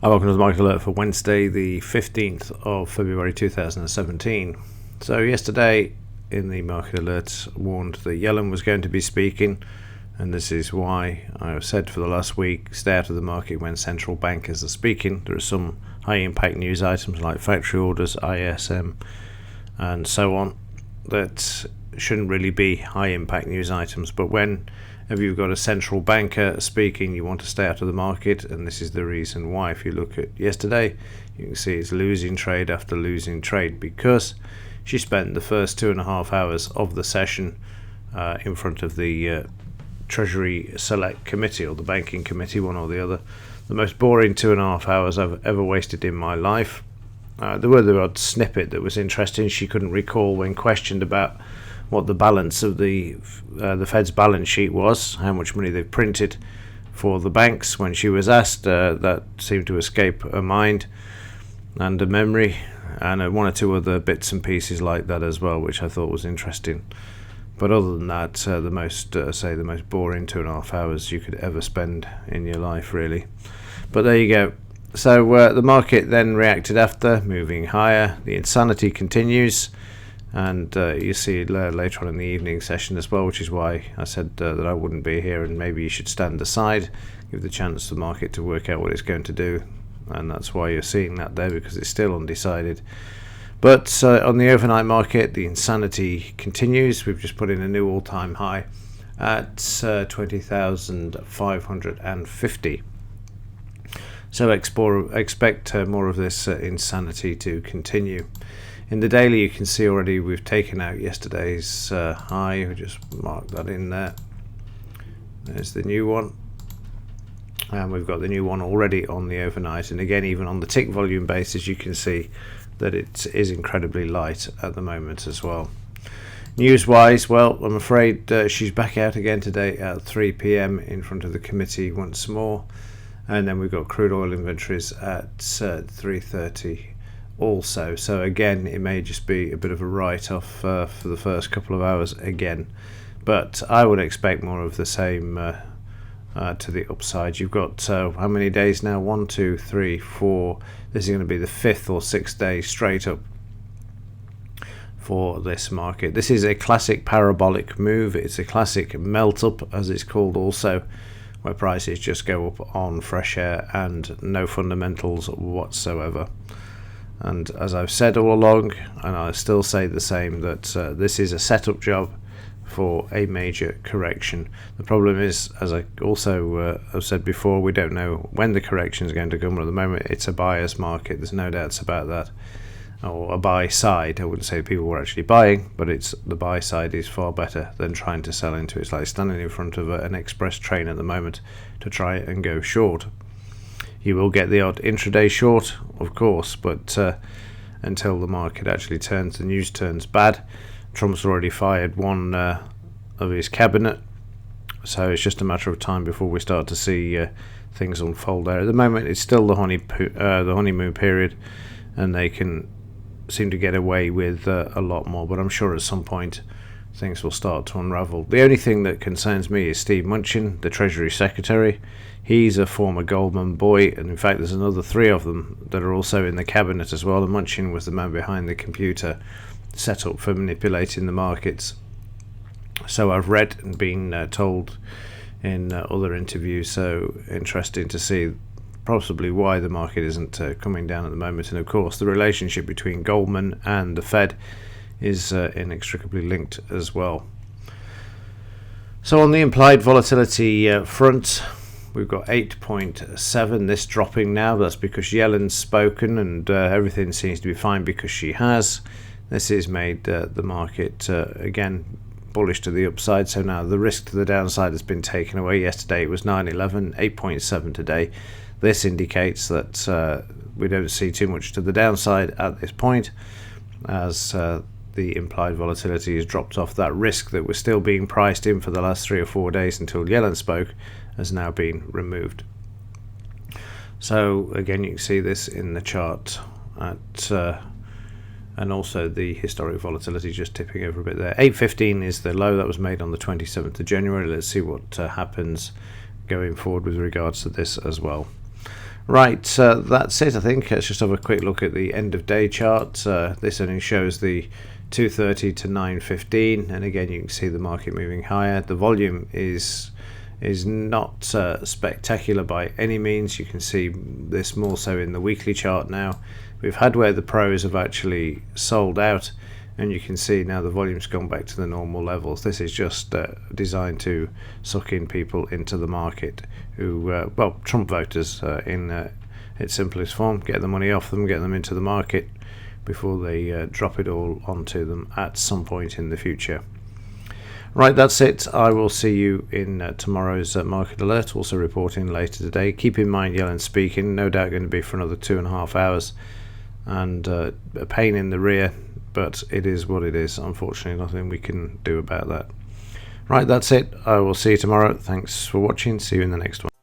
Welcome to the Market Alert for Wednesday, the 15th of February 2017. So yesterday in the Market Alert warned that Yellen was going to be speaking, and this is why I have said for the last week, stay out of the market when central bankers are speaking. There are some high impact news items like factory orders, ISM and so on that shouldn't really be high impact news items, but whenever you've got a central banker speaking, you want to stay out of the market, and this is the reason why. If you look at yesterday, you can see it's losing trade after losing trade because she spent the first 2.5 hours of the session in front of the Treasury Select Committee, or the Banking Committee, one or the other. The most boring 2.5 hours I've ever wasted in my life. There were the odd snippet that was interesting. She couldn't recall when questioned about what the balance of the Fed's balance sheet was, how much money they've printed for the banks. When she was asked, that seemed to escape her mind and her memory, and one or two other bits and pieces like that as well, which I thought was interesting. But other than that, the most boring 2.5 hours you could ever spend in your life, really. But there you go. So the market then reacted after, moving higher. The insanity continues. And you see it later on in the evening session as well, which is why I said that I wouldn't be here, and maybe you should stand aside, give the chance to the market to work out what it's going to do. And that's why you're seeing that there, because it's still undecided. But on the overnight market, the insanity continues. We've just put in a new all-time high at 20,550. So expect more of this insanity to continue. In the daily, you can see already we've taken out yesterday's high. We just mark that in there. There's the new one. And we've got the new one already on the overnight. And again, even on the tick volume basis, you can see that it is incredibly light at the moment as well. News-wise, well, I'm afraid she's back out again today at 3 p.m. in front of the committee once more. And then we've got crude oil inventories at 3:30. Also, so again, it may just be a bit of a write-off for the first couple of hours again, but I would expect more of the same to the upside. You've got how many days now? 1, 2, 3, 4. This is going to be the 5th or 6th day straight up for this market. This is a classic parabolic move. It's a classic melt up, as it's called, also, where prices just go up on fresh air and no fundamentals whatsoever. And as I've said all along, and I still say the same, that this is a setup job for a major correction. The problem is, as I also have said before, we don't know when the correction is going to come. At the moment, it's a buyer's market. There's no doubts about that. Or a buy side. I wouldn't say people were actually buying, but it's the buy side is far better than trying to sell into. It's like standing in front of an express train at the moment to try and go short. You will get the odd intraday short, of course, but until the market actually turns, the news turns bad. Trump's already fired one of his cabinet, so it's just a matter of time before we start to see things unfold there. At the moment, it's still the honeymoon period, and they can seem to get away with a lot more, but I'm sure at some point things will start to unravel. The only thing that concerns me is Steve Mnuchin, the Treasury Secretary. He's a former Goldman boy, and in fact there's another 3 of them that are also in the cabinet as well. And Mnuchin was the man behind the computer set up for manipulating the markets. So I've read and been told in other interviews, so interesting to see possibly why the market isn't coming down at the moment. And of course the relationship between Goldman and the Fed is inextricably linked as well. So on the implied volatility front, we've got 8.7. This dropping now. That's because Yellen's spoken, and everything seems to be fine because she has. This has made the market again bullish to the upside. So now the risk to the downside has been taken away. Yesterday it was 9.11, 8.7 today. This indicates that we don't see too much to the downside at this point, as the implied volatility has dropped off. That risk that was still being priced in for the last 3 or 4 days until Yellen spoke has now been removed. So again, you can see this in the chart at and also the historic volatility just tipping over a bit there. 8.15 is the low that was made on the 27th of January. Let's see what happens going forward with regards to this as well. Right, that's it. I think let's just have a quick look at the end of day chart. This only shows the 230 to 915, and again you can see the market moving higher. The volume is not spectacular by any means. You can see this more so in the weekly chart now. We've had where the pros have actually sold out, and you can see now the volume's gone back to the normal levels. This is just designed to suck in people into the market who, well, Trump voters in its simplest form, get the money off them, get them into the market before they drop it all onto them at some point in the future. Right, that's it. I will see you in tomorrow's market alert, also reporting later today. Keep in mind Yellen's speaking, no doubt going to be for another 2.5 hours, and a pain in the rear, but it is what it is. Unfortunately, nothing we can do about that. Right, that's it. I will see you tomorrow. Thanks for watching. See you in the next one.